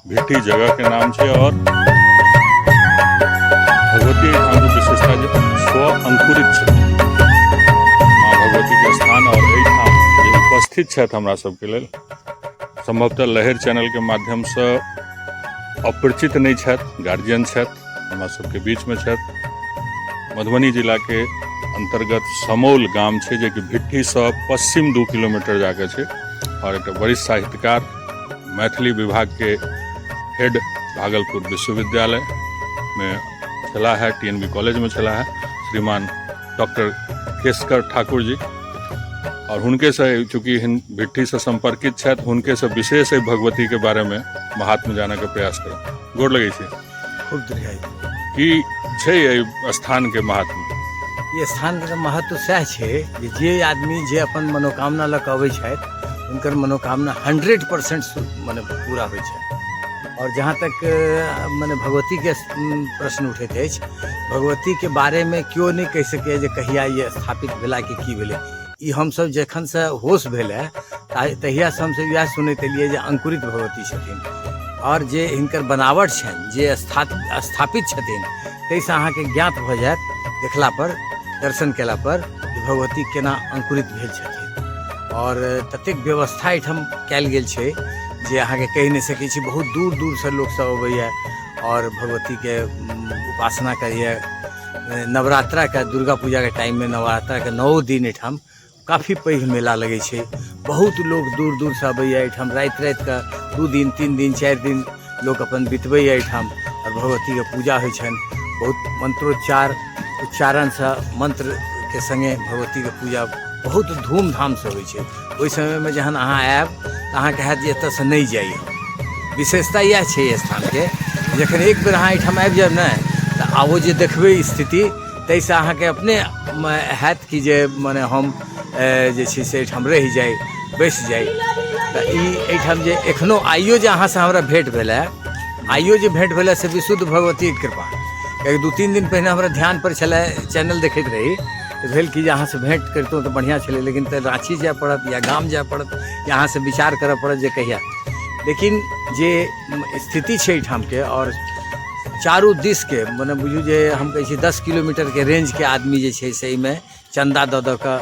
भिट्टी जगह के नाम है और भगवती धाम की विशेषता जो स्व अंकुरित है माँ भगवती के स्थान और एहिठाम जे उपस्थित छथि हमरा सबके लेल संभवतः लहर चैनल के माध्यम से अपरिचित नहीं छथि, गार्जियन छथि हमरा सबके बीच में छथि। मधुबनी जिला के अंतर्गत समौल गाम है जे कि भिट्टी से पश्चिम 2 किलोमीटर जाके है और एक वरिष्ठ साहित्यकार मैथिली विभाग के हेड भागलपुर विश्वविद्यालय में चला है, TNB कॉलेज में चला है श्रीमान डॉक्टर केशकर ठाकुर जी और उनके से चूँकि भिट्टी से संपर्कित छथि उनके से विशेष भगवती के बारे में महात्म जाने का प्रयास कर गोर लगे छे। खूब दीर्घायु की छै स्थान के महात्म? ये स्थान के महत्व सह है जे आदमी जे अपन मनोकामना लग अबै छथि उनकर मनोकामना 100% माने पूरा होइ छै। और जहाँ तक माने भगवती के प्रश्न उठैत अछि, भगवती के बारे में क्यों नहीं कह सके जे कहिया ये स्थापित भेला कि की भेलै। ई हमसब जखन से होश भेल है तहिया से हमसब यह सुनैत एलियै जे अंकुरित भगवती छथिन और जे हिनकर बनावट छनि जे स्थापित छथिन ताहिसँ अहाँके ज्ञात भऽ जायत देखला पर दर्शन केला पर जे भगवती केना अंकुरित भेल छथिन। और ततेक व्यवस्था एहिठाम कयल गेल छै जे अहाँके कहि नहीं सकै छी। बहुत दूर दूर से लोग सब अबैया और भगवती के उपासना करिए। नवरात्रा का दुर्गा पूजा के टाइम में नवरात्रा के 9 दिन एहिठाम काफ़ी पैघ मेला लगे छै। बहुत लोग दूर दूर से अबैया एहिठाम राति राति का 2 दिन 3 दिन 4 दिन लोग अपन बितबैया एहिठाम और भगवती के पूजा होइ छनि। बहुत मंत्रोच्चार उच्चारण से मंत्र के संगे भगवती के पूजा बहुत धूमधाम से होइ छै। ओहि समय में जहन अहाँ आयब तऽ अहाँ कहत जे एतऽ से नहीं जाइए। विशेषता यह छै स्थान के जखन एक बेर अहाँ एहिठाम आबि जायब ने तऽ आबो जे देखबै स्थिति ताहिसँ अहाँके अपने हैत कि जे माने हम जे छै से एहिठाम रहि जाय बैस जाय। तऽ ई एहिठाम जे एखनो आइयो जे अहाँ से हमरा भेंट भेल है, आइयो जे भेंट भेल से विशुद्ध भगवती के कृपा। कियाकि 2-3 दिन पहिने हमरा ध्यान पर छलै, चैनल देखैत रही तो भेल कि अहाँ से भेंट करतों तो बढ़िया छलै, लेकिन तो रांची जाए पड़त या गाम जाए पड़त या अहाँ से विचार करऽ पड़त जे कहिया। लेकिन जे स्थिति छै एहिठाम के और चारू दिस के मने बुझू जे हम कहै छी 10 किलोमीटर के रेंज के आदमी जे छै से में चंदा दऽ दऽ कऽ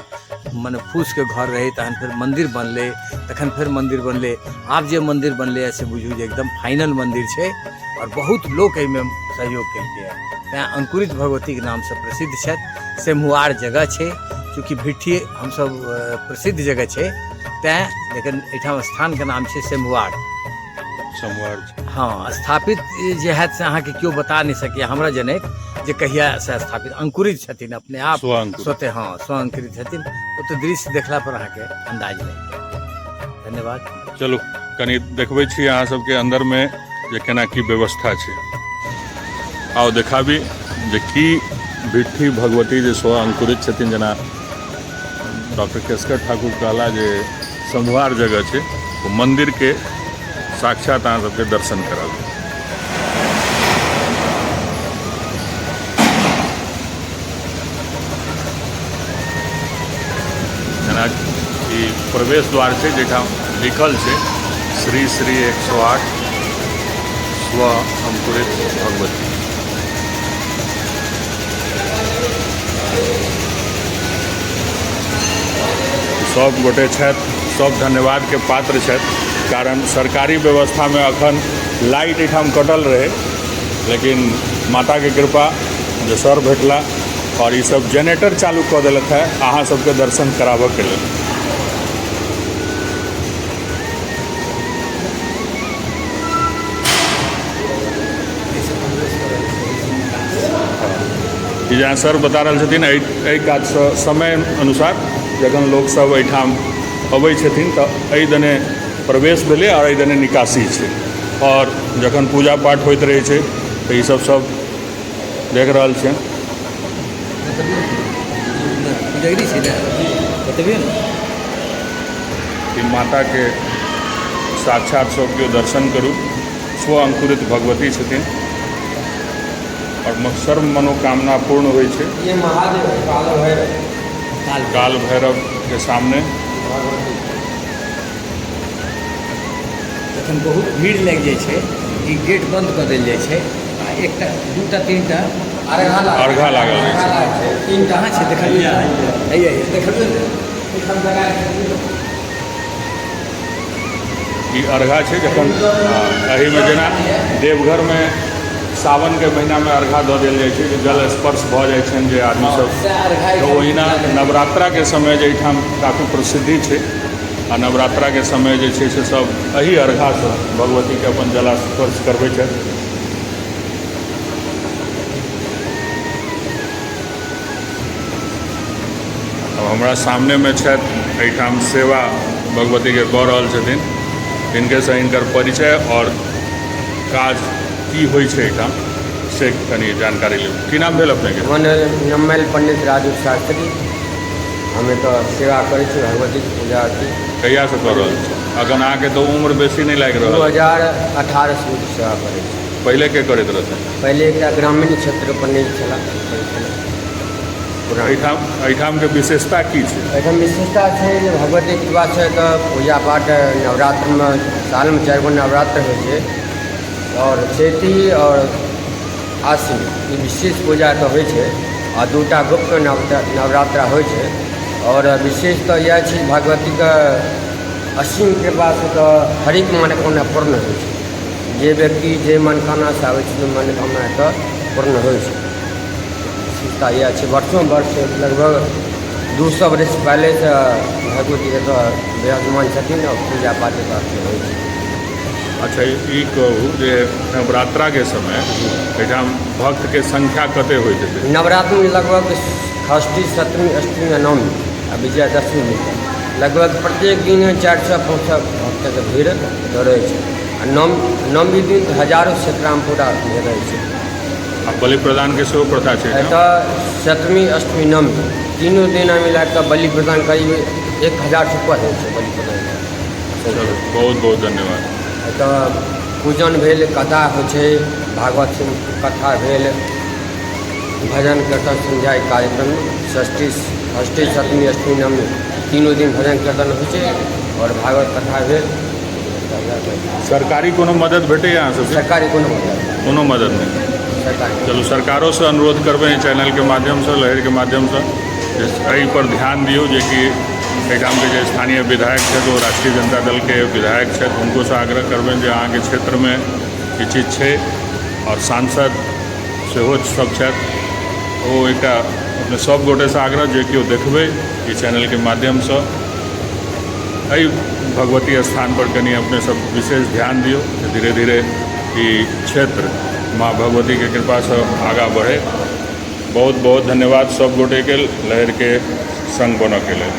मने फूस के घर रहे, तहन फिर मंदिर बनले, तखन फिर मंदिर बनले। आब जे मंदिर बनले से बुझू जे एकदम फाइनल मंदिर छै और बहुत लोग एहिमे सहयोग केलकै। तैं अंकुरित भगवती के नाम से प्रसिद्ध छथि। सेमुआर जगह छै, चूँकि भिट्टी हम सब प्रसिद्ध जगह छै तैं, लेकिन एहिठाम स्थान के नाम छै सेमुआर। हाँ, स्थापित जे हैत से अहाँके केओ बता नहीं सके हमरा जनैत जे कहिया से स्थापित अंकुरित छथिन अपने आप स्वतः। हाँ, स्व अंकुरित छथिन। ओ तो दृश्य देखला पर अहाँके अंदाज लागि जायत। धन्यवाद। चलू कनी देखबै छी अहाँ सबके अंदर में जे केना की व्यवस्था छै। आओ देखाबी जे की भिट्टी भगवती जे स्व अंकुरित छथिन। जेना डॉक्टर केशकर ठाकुर कहला जे समुआर जगह छै, तो मंदिर के साक्षात अहाँ सबके दर्शन कराबी। जेना ई प्रवेश द्वार छै जेठाम लिखल छै श्री श्री 108 स्व अंकुरित भगवती। सब गोटे छथि, सब धन्यवाद के पात्र छथि, कारण सरकारी व्यवस्था में अखन लाइट एठाम कटल रहे, लेकिन माता के कृपा जे सर भेटला और ये सब जनरेटर चालू कऽ देलक है अहाँ सबके दर्शन कराबऽ के लेल। ई जहाँ सर बता रहल छथिन एहि काजसँ समय अनुसार जखन लोक सब एहिठाम अबै छथिन तऽ एहि दने प्रवेश भेलै और एहि दने निकासी छै, और जखन पूजा पाठ होइत रहै छै तऽ ई सब देख रहल छियै। ई माता के साक्षात सब केओ दर्शन करू, स्व अंकुरित भगवती छथिन और सर्व मनोकामना पूर्ण होइ छै। ये महादेव काल भैरव, काल भैरव के सामने जखन बहुत भीड़ लागि जाइ छै ई गेट बंद कऽ देल जाइ छै आ एकटा दूटा तीनटा अर्घा लागल रहै छै। तीन कहाँ छै देखलिए हैया देखलिए ई अर्घा छै जखन एहिमे जेना देवघरमे सावनके महीनामे अर्घा दऽ देल जाइ छै जे जल स्पर्श भऽ जाइ छनि जे आदमी सब, तऽ ओहिना नवरात्राके समय जे एहिठाम काफी प्रसिद्धि छै आ नवरात्राके समय जे छै से सब एही अर्घासँ भगवतीके अपन जल स्पर्श करबै छथि। अब हमरा सामनेमे छथि एहिठाम सेवा भगवतीके कऽ रहल छथिन, हिनकेसँ हिनकर परिचय और काज की होइ छै एहिठाम से कनी जानकारी लेब। की नाम भेल अपनेके? नम्मल पंडित राजू शास्त्री। हमें तो सेवा करै छी भगवती के पूजा की। कहियासँ कऽ रहल छी? अखन अहाँके तऽ उम्र बेसी नहीं लागि रहल। 2018 से सेवा करै छी। पहिले के करैत रहथिन? पहिले एकटा ग्रामीण क्षेत्र पंडित छला। एहिठाम के विशेषता की छै? एहिठाम विशेषता छै जे भगवती कृपा से तऽ पूजा पाठ नवरात्रमे सालमे 4 गो नवरात्र होइ छै और चैती और आसिन ई विशेष पूजा तऽ होइ छै आ 2टा गुप्त नवरात्रा होइ छै। और विशेष तऽ यह छै भगवतीके असीम कृपा से तऽ हरेक मनोकामना पूर्ण होइ छै। जे व्यक्ति जे मनोकामना से आबै छै मनोकामना तऽ पूर्ण होइ छै। विशेषता यह छै वर्षों वर्ष लगभग 200 वर्ष पहले से भगवती के तो विराजमान छथिन और पूजा पाठ होइ छै। अच्छा ई कहू जे नवरात्रा के समय एहिठाम भक्त के संख्या कते होइत हेतै? नवरात्र में लगभग षष्ठी सप्तमी अष्टमी या नवमी आ विजयादशमी में लगभग प्रत्येक दिन 400-500 भक्त के भीड़ रहै छै आ नवमी दिन हजारों क्षेत्रमे पूरा भीड़ रहै छै। आ बलि प्रदान के सेहो प्रथा छै? एतऽ सप्तमी अष्टमी नवमी तीनों दिन मिला कऽ बलि प्रदान करीब 1000 से ऊपर होइ छै बलि प्रदान। चलो बहुत बहुत धन्यवाद। एतऽ पूजन भेल, कथा होइ छै, भागवत कथा भेल, भजन कीर्तन संध्या कार्यक्रम षष्ठी सप्तमी अष्टमी नवमी तीनों दिन भजन कीर्तन होइ छै और भागवत कथा भेल। सरकारी कोनो मदद भेटैए यहाँ सबसे? सरकारी कोनो मदद नहीं? सरकारी चलू सरकारों से अनुरोध करबै चैनल के माध्यम से, लहर के माध्यम से एहि पर ध्यान दियो जे कि एहिठाम के जे स्थानीय विधायक छथि ओ राष्ट्रीय जनता दल के विधायक छथि, हुनको से आग्रह करबनि जे अहाँके क्षेत्र में ई चीज छै और सांसद सेहो सब छथि ओ एकटा अपने सब गोटे से आग्रह जे कि देखबै ई चैनल के माध्यम से एहि भगवती स्थान पर कनी अपने सब विशेष ध्यान दियो धीरे धीरे ई क्षेत्र माँ भगवती के कृपा से आगाँ बढ़े। बहुत बहुत धन्यवाद सब गोटे के लहर के संग बनऽ के लेल।